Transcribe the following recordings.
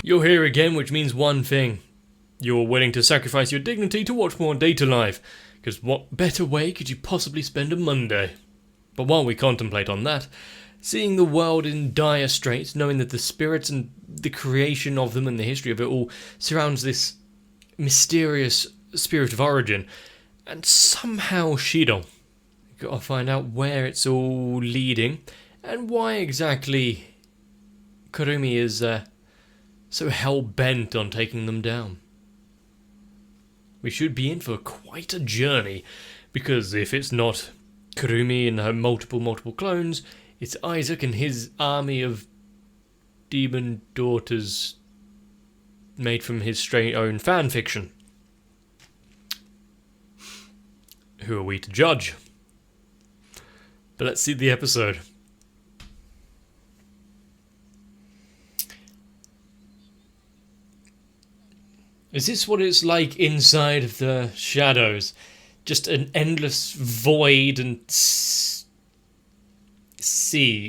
You're here again, which means one thing. You're willing to sacrifice your dignity to watch more Data Live, because what better way could you possibly spend a Monday? But while we contemplate on that, seeing the world in dire straits, knowing that the spirits and the creation of them and the history of it all surrounds this mysterious spirit of origin, and somehow Shido. Gotta find out where it's all leading, and why exactly Kurumi is so hell-bent on taking them down. We should be in for quite a journey, because if it's not Kurumi and her multiple clones, it's Isaac and his army of demon daughters made from his strange own fanfiction. Who are we to judge? But let's see the episode. Is this what it's like inside of the shadows? Just an endless void and sea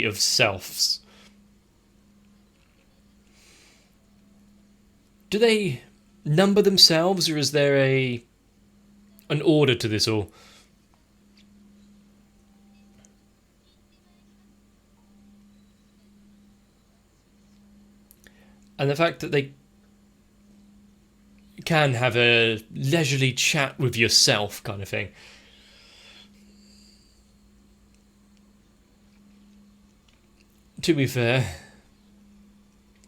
of selves. Do they number themselves, or is there an order to this all? And the fact that they can have a leisurely chat with yourself kind of thing. To be fair,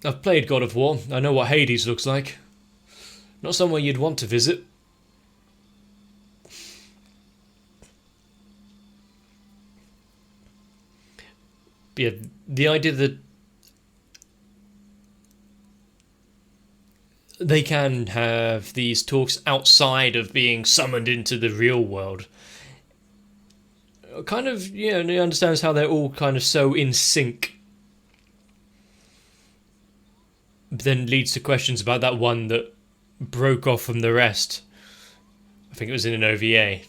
I've played God of War. I know what Hades looks like. Not somewhere you'd want to visit. But yeah, the idea that they can have these talks outside of being summoned into the real world. Kind of, it understands how they're all kind of so in sync. But then leads to questions about that one that broke off from the rest. I think it was in an OVA.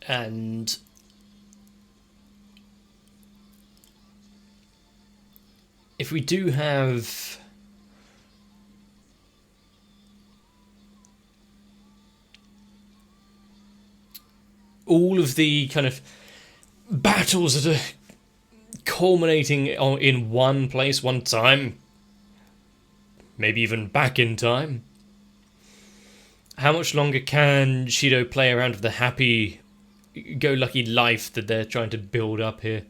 And if we do have all of the kind of battles that are culminating in one place, one time, maybe even back in time, how much longer can Shido play around with the happy-go-lucky life that they're trying to build up here?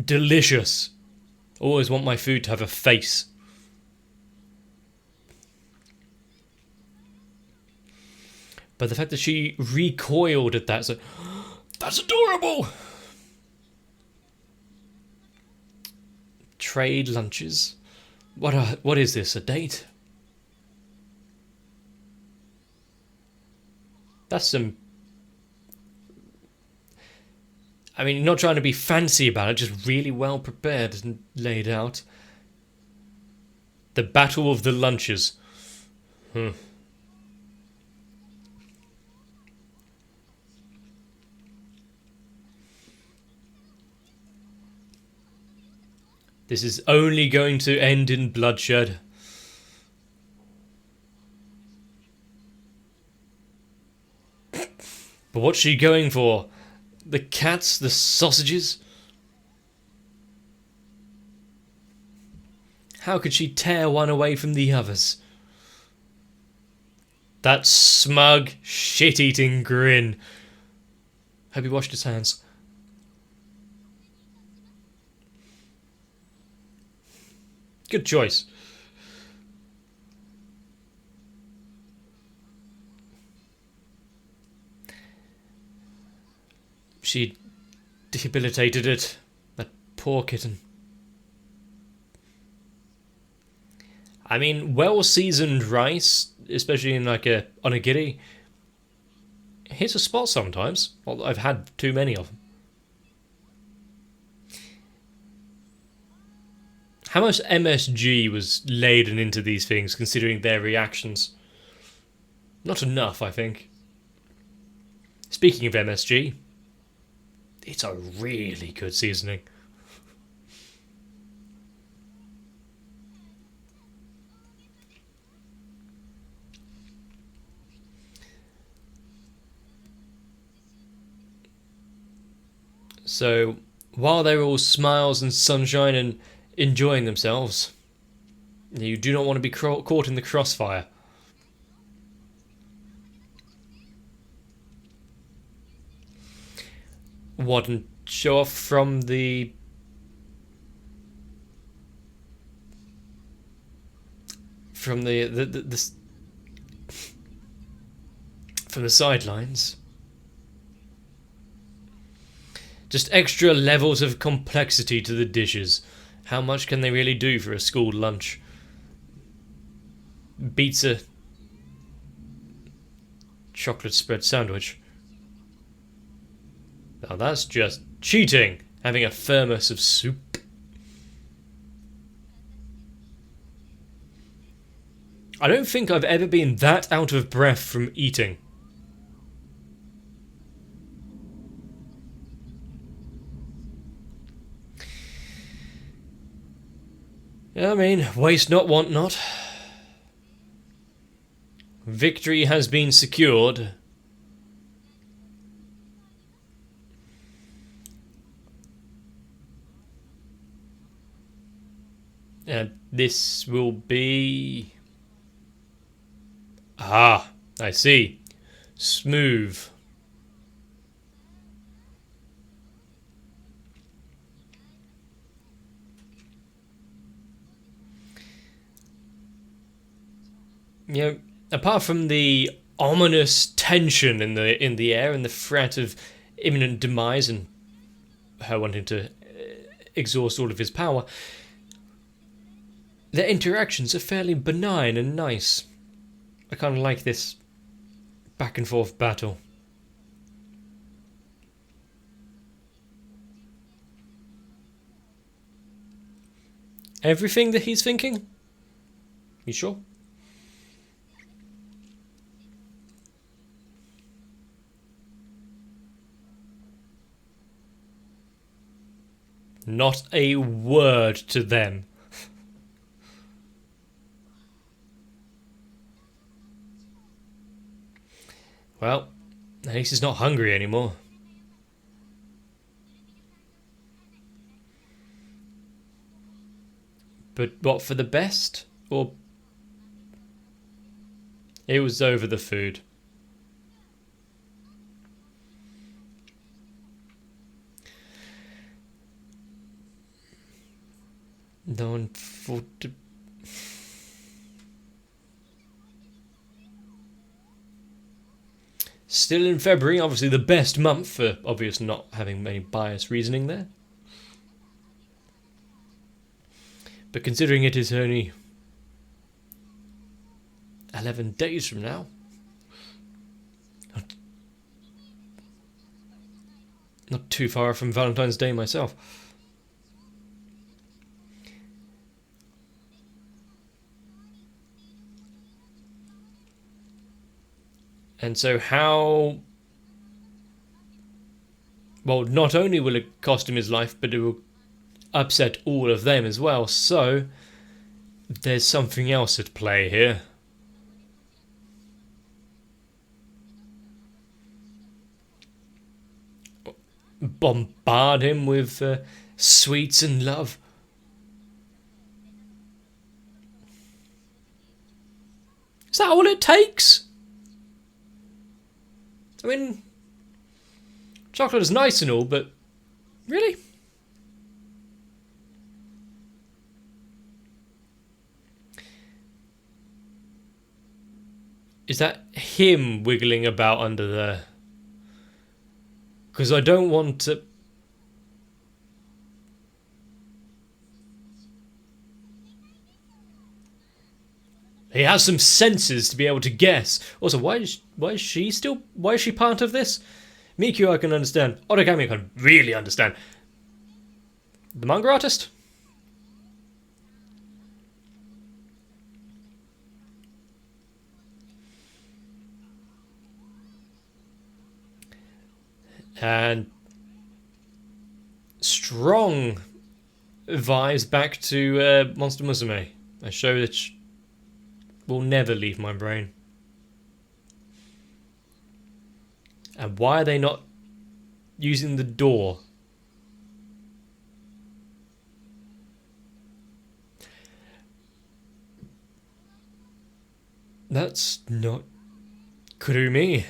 Delicious. Always want my food to have a face. But the fact that she recoiled at that, so that's adorable. Trade lunches. What is this? A date? That's some. I mean, not trying to be fancy about it, just really well prepared and laid out. The Battle of the Lunches. This is only going to end in bloodshed. But what's she going for? The cats? The sausages? How could she tear one away from the others? That smug, shit-eating grin. Hope he washed his hands. Good choice. She debilitated it. That poor kitten. I mean, well-seasoned rice, especially in like a onigiri, hits a spot sometimes. Well, I've had too many of them. How much MSG was laden into these things, considering their reactions? Not enough, I think. Speaking of MSG, it's a really good seasoning. So, while they're all smiles and sunshine and enjoying themselves, you do not want to be caught in the crossfire. What, and show off from the from the sidelines? Just extra levels of complexity to the dishes. How much can they really do for a school lunch? Beats a chocolate spread sandwich. Now that's just cheating, having a thermos of soup. I don't think I've ever been that out of breath from eating. I mean, waste not, want not. Victory has been secured. And this will be... Ah, I see. Smooth. You know, apart from the ominous tension in the air and the threat of imminent demise and her wanting to exhaust all of his power, their interactions are fairly benign and nice. I kind of like this back and forth battle. Everything that he's thinking? You sure? Not a word to them. Well, at least he's not hungry anymore. But what, for the best? Or... It was over the food. No one thought to... Still in February, obviously the best month for obvious not having any biased reasoning there. But considering it is only 11 days from now, not too far from Valentine's Day myself. And so how... Well, not only will it cost him his life, but it will upset all of them as well. So there's something else at play here. Bombard him with sweets and love. Is that all it takes? I mean, chocolate is nice and all, but really? Is that him wiggling about under there? Because I don't want to... He has some senses to be able to guess. Also, why is she part of this? Mikio I can understand. Origami I can really understand. The manga artist? And strong vibes back to Monster Musume, a show that will never leave my brain. And why are they not using the door? That's not Kurumi.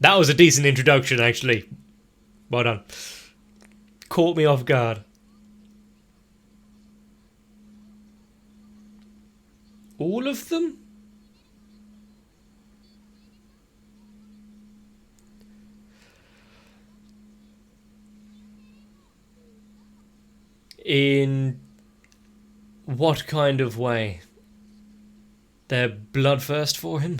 That was a decent introduction, actually. Well done. Caught me off guard. All of them? In what kind of way? They're bloodthirst for him?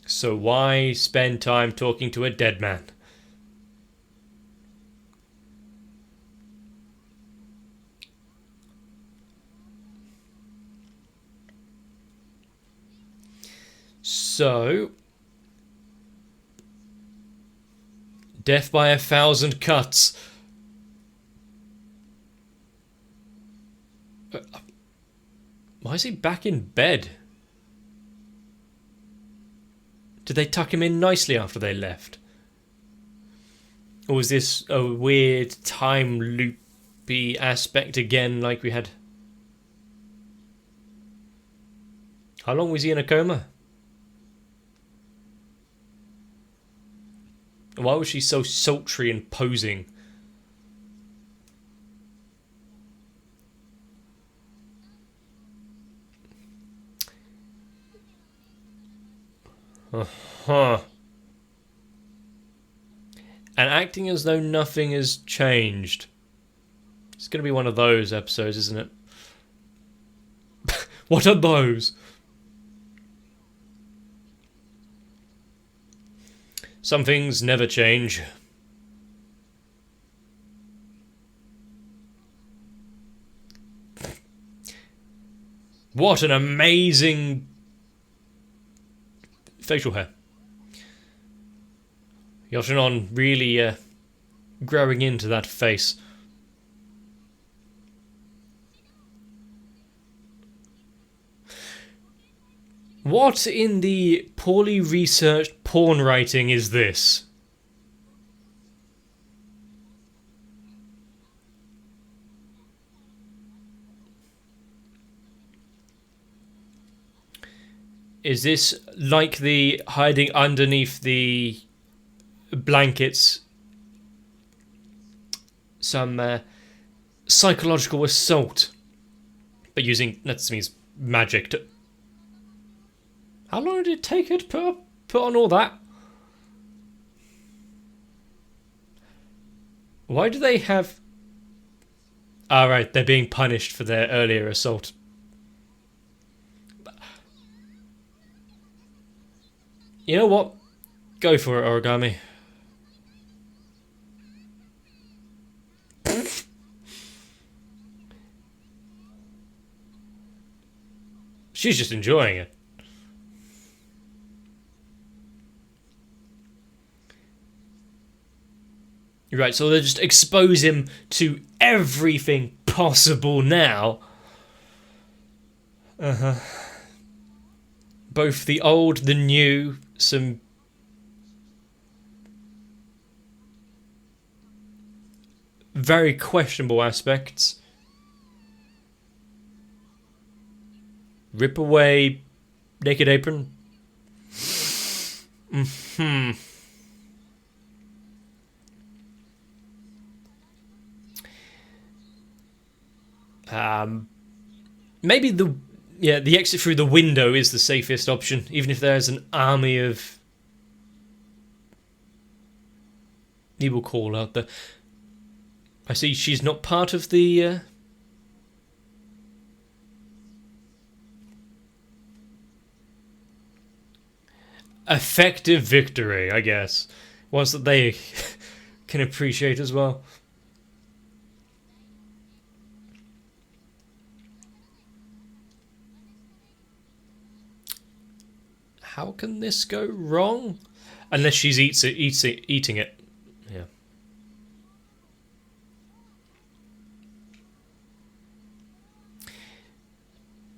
So why spend time talking to a dead man? So, death by 1,000 cuts. Why is he back in bed? Did they tuck him in nicely after they left? Or was this a weird time loopy aspect again like we had? How long was he in a coma? Why was she so sultry and posing? And acting as though nothing has changed. It's going to be one of those episodes, isn't it? What are those? Some things never change. What an amazing facial hair. Yoshinon really growing into that face. What in the poorly researched porn writing is this? Is this like the hiding underneath the blankets? Some psychological assault, but using Natsumi's magic to... How long did it take her to put on all that? Why do they have... Ah, right, they're being punished for their earlier assault. You know what? Go for it, Origami. She's just enjoying it. Right, so they just expose him to everything possible now. Both the old, the new, some very questionable aspects. Rip away naked apron. Maybe the exit through the window is the safest option, even if there's an army of evil call out there. I see she's not part of the effective victory, I guess. Ones that they can appreciate as well. How can this go wrong? Unless she's eating it. Yeah.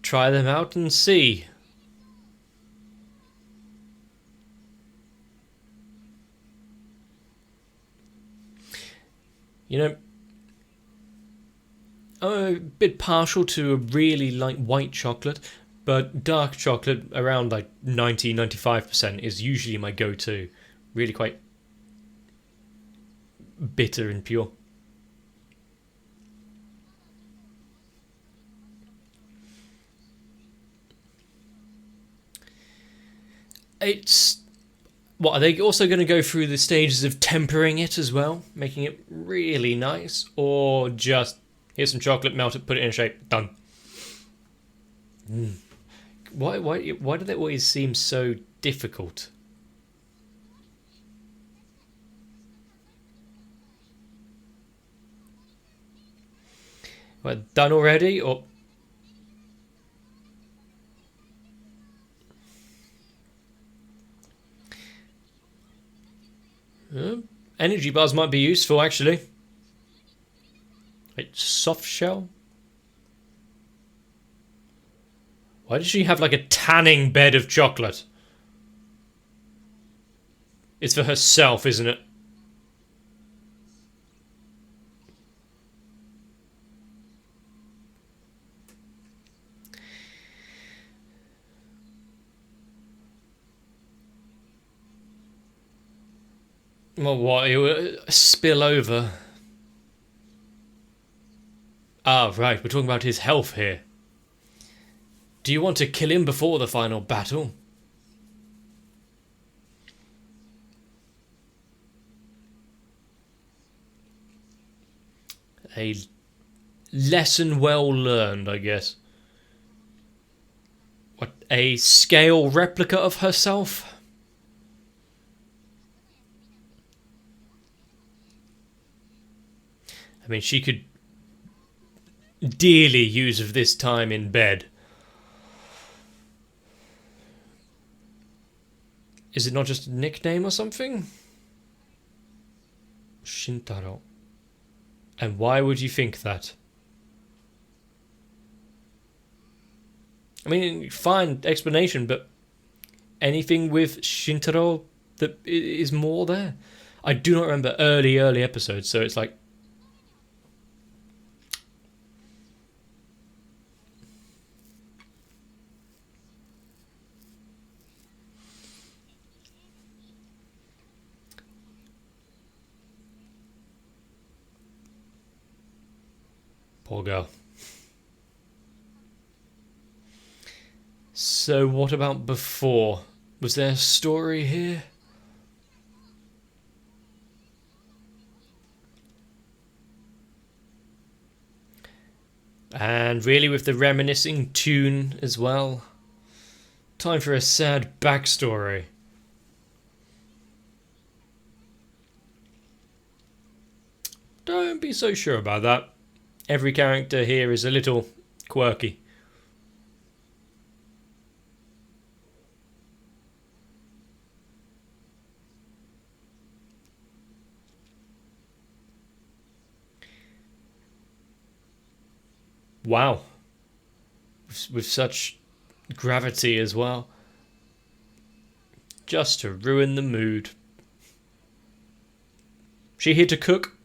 Try them out and see. You know, I'm a bit partial to a really like white chocolate, but dark chocolate around like 90-95% is usually my go-to. Really quite bitter and pure. It's... What, are they also going to go through the stages of tempering it as well? Making it really nice? Or just, here's some chocolate, melt it, put it in a shape, done? Why do they always seem so difficult? What, done already? Or... energy bars might be useful, actually. Wait, soft shell? Why does she have like a tanning bed of chocolate? It's for herself, isn't it? Well, what? It will spill over. Ah, right. We're talking about his health here. Do you want to kill him before the final battle? A lesson well learned, I guess. What, a scale replica of herself? I mean, she could dearly use of this time in bed. Is it not just a nickname or something? Shintaro. And why would you think that? I mean, fine explanation, but anything with Shintaro that is more there? I do not remember early episodes, so it's like... Poor girl. So what about before? Was there a story here? And really with the reminiscing tune as well. Time for a sad backstory. Don't be so sure about that. Every character here is a little quirky. Wow. With such gravity as well. Just to ruin the mood. She here to cook?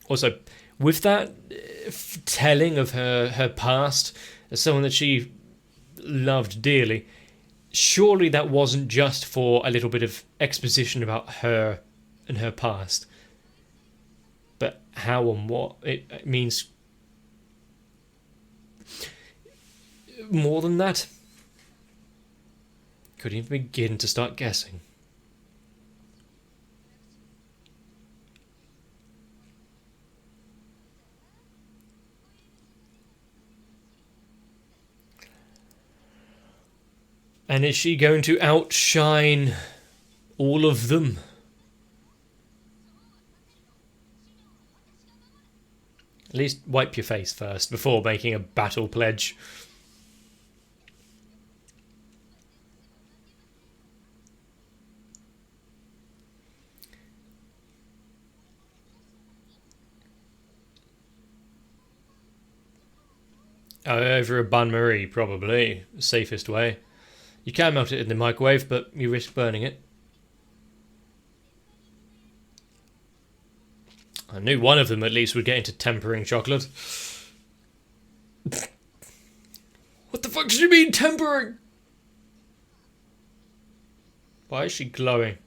Also, with that telling of her past as someone that she loved dearly, surely that wasn't just for a little bit of exposition about her and her past, but how and what it means more than that. Couldn't even begin to start guessing. And is she going to outshine all of them? At least wipe your face first before making a battle pledge. Over a bain-marie, probably. Safest way. You can melt it in the microwave, but you risk burning it. I knew one of them at least would get into tempering chocolate. What the fuck does she mean, tempering? Why is she glowing?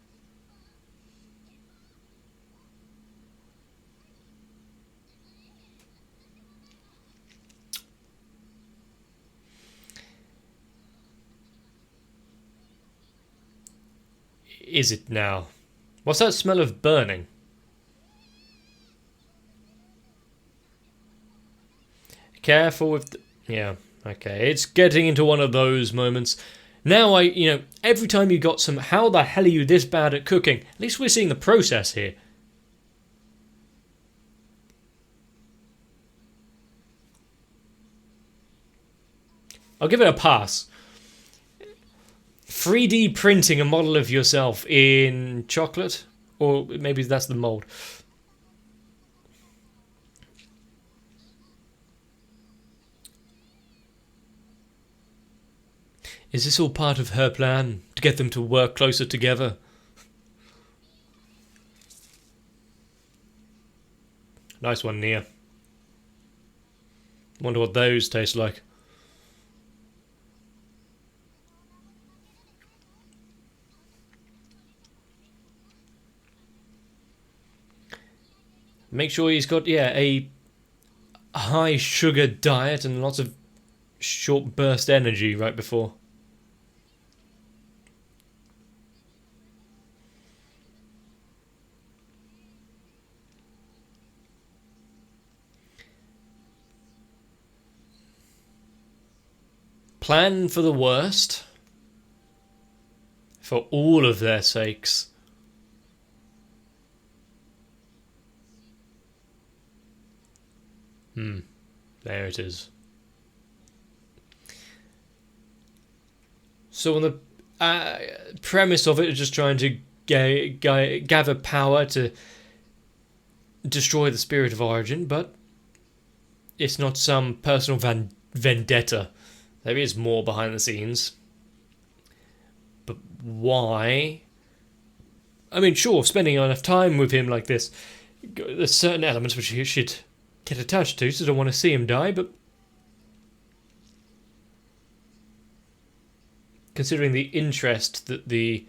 Is it now? What's that smell of burning? Careful with the... Yeah, okay. It's getting into one of those moments. Now every time you got some... How the hell are you this bad at cooking? At least we're seeing the process here. I'll give it a pass. 3D printing a model of yourself in chocolate? Or maybe that's the mold. Is this all part of her plan? To get them to work closer together? Nice one, Nia. Wonder what those taste like. Make sure he's got, a high sugar diet and lots of short burst energy right before. Plan for the worst. For all of their sakes. There it is. So on the premise of it is just trying to gather power to destroy the Spirit of Origin, but it's not some personal vendetta. There is more behind the scenes. But why? I mean, sure, spending enough time with him like this, there's certain elements which you should get attached to, so I don't want to see him die, but considering the interest that the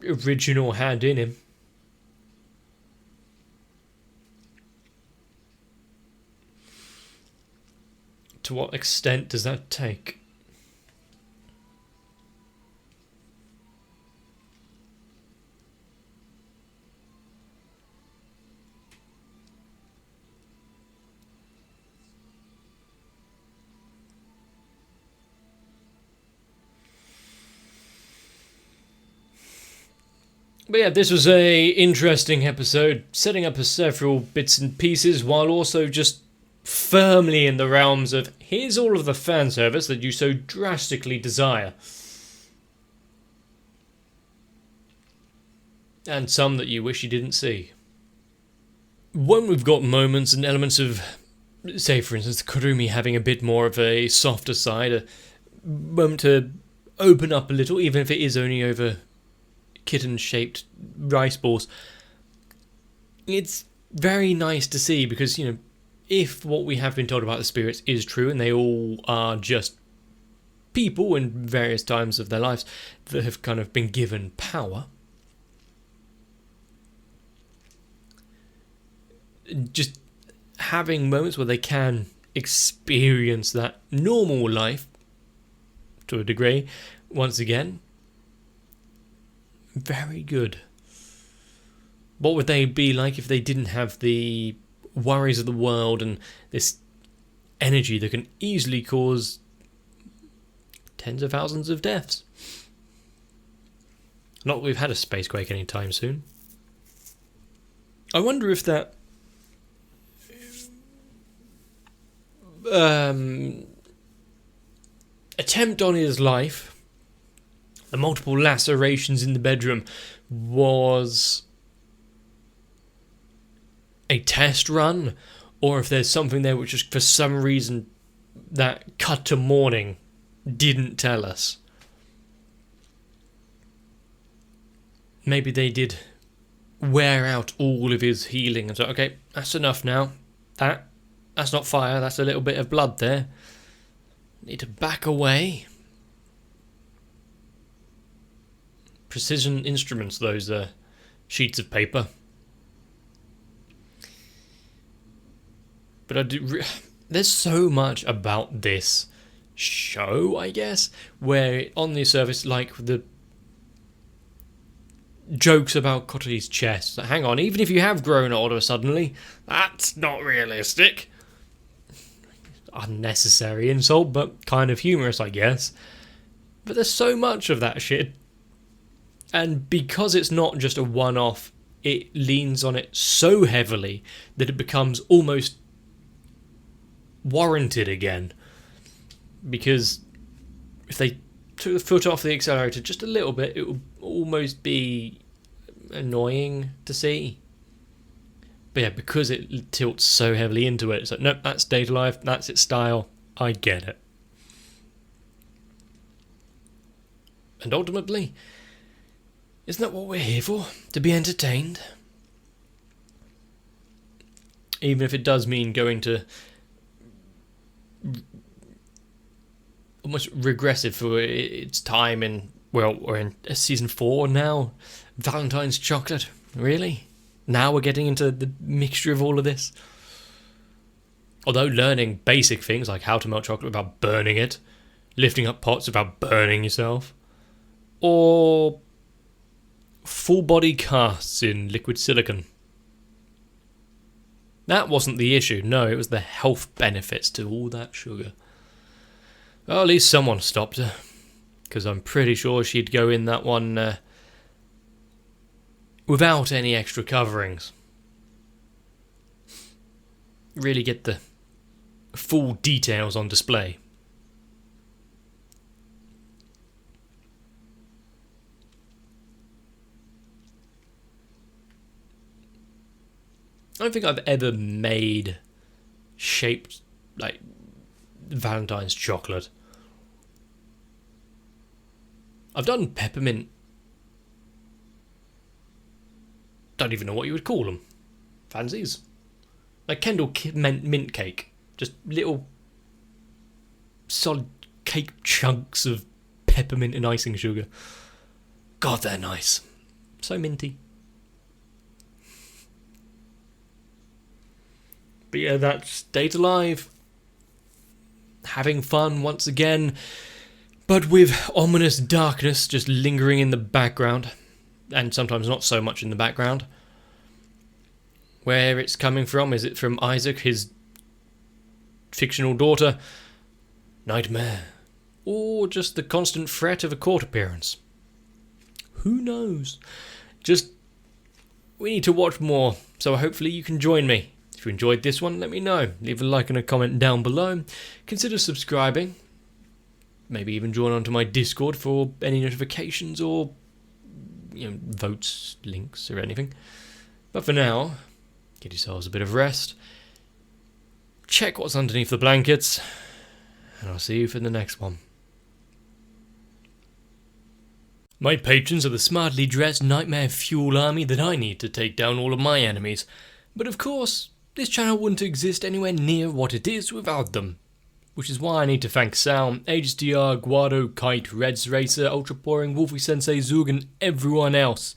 original had in him. To what extent does that take? But yeah, this was a interesting episode, setting up several bits and pieces while also just firmly in the realms of here's all of the fan service that you so drastically desire. And some that you wish you didn't see. When we've got moments and elements of, say for instance, Kurumi having a bit more of a softer side, a moment to open up a little, even if it is only over kitten-shaped rice balls. It's very nice to see because, if what we have been told about the spirits is true and they all are just people in various times of their lives that have kind of been given power, just having moments where they can experience that normal life to a degree, once again, very good. What would they be like if they didn't have the worries of the world and this energy that can easily cause tens of thousands of deaths. Not that we've had a spacequake anytime soon. I wonder if that attempt on his life, the multiple lacerations in the bedroom, was a test run, or if there's something there which is for some reason that cut to morning didn't tell us. Maybe they did wear out all of his healing and so, okay, that's enough now. That's not fire, that's a little bit of blood there. Need to back away. Precision instruments, those sheets of paper. But there's so much about this show, I guess, where on the surface, like the jokes about Cottery's chest. Hang on, even if you have grown older suddenly, that's not realistic. Unnecessary insult, but kind of humorous, I guess. But there's so much of that shit. And because it's not just a one-off, it leans on it so heavily that it becomes almost warranted again. Because if they took the foot off the accelerator just a little bit, it would almost be annoying to see. But yeah, because it tilts so heavily into it, it's like, nope, that's Data Life, that's its style, I get it. And ultimately, isn't that what we're here for? To be entertained? Even if it does mean going to almost regressive for its time in, well, we're in season 4 now. Valentine's chocolate, really? Now we're getting into the mixture of all of this? Although learning basic things like how to melt chocolate without burning it, lifting up pots without burning yourself, or full body casts in liquid silicone. That wasn't the issue, no, it was the health benefits to all that sugar. Well, at least someone stopped her, because I'm pretty sure she'd go in that one without any extra coverings. Really get the full details on display. I don't think I've ever made shaped like Valentine's chocolate. I've done peppermint. Don't even know what you would call them. Fancies. Like Kendall mint cake. Just little solid cake chunks of peppermint and icing sugar. God, they're nice. So minty. But yeah, that's Data Live. Having fun once again, but with ominous darkness just lingering in the background, and sometimes not so much in the background. Where it's coming from, is it from Isaac, his fictional daughter? Nightmare. Or just the constant threat of a court appearance? Who knows? We need to watch more, so hopefully you can join me. If you enjoyed this one, let me know. Leave a like and a comment down below. Consider subscribing. Maybe even join onto my Discord for any notifications or votes, links or anything. But for now, get yourselves a bit of rest. Check what's underneath the blankets. And I'll see you for the next one. My patrons are the smartly dressed nightmare fuel army that I need to take down all of my enemies. But of course, this channel wouldn't exist anywhere near what it is without them. Which is why I need to thank Sal, AGSTR, Guado, Kite, Reds Racer, Ultra Pouring, Wolfie Sensei, Zug and everyone else.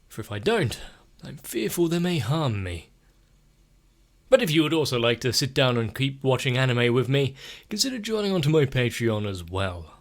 For if I don't, I'm fearful they may harm me. But if you would also like to sit down and keep watching anime with me, consider joining onto my Patreon as well.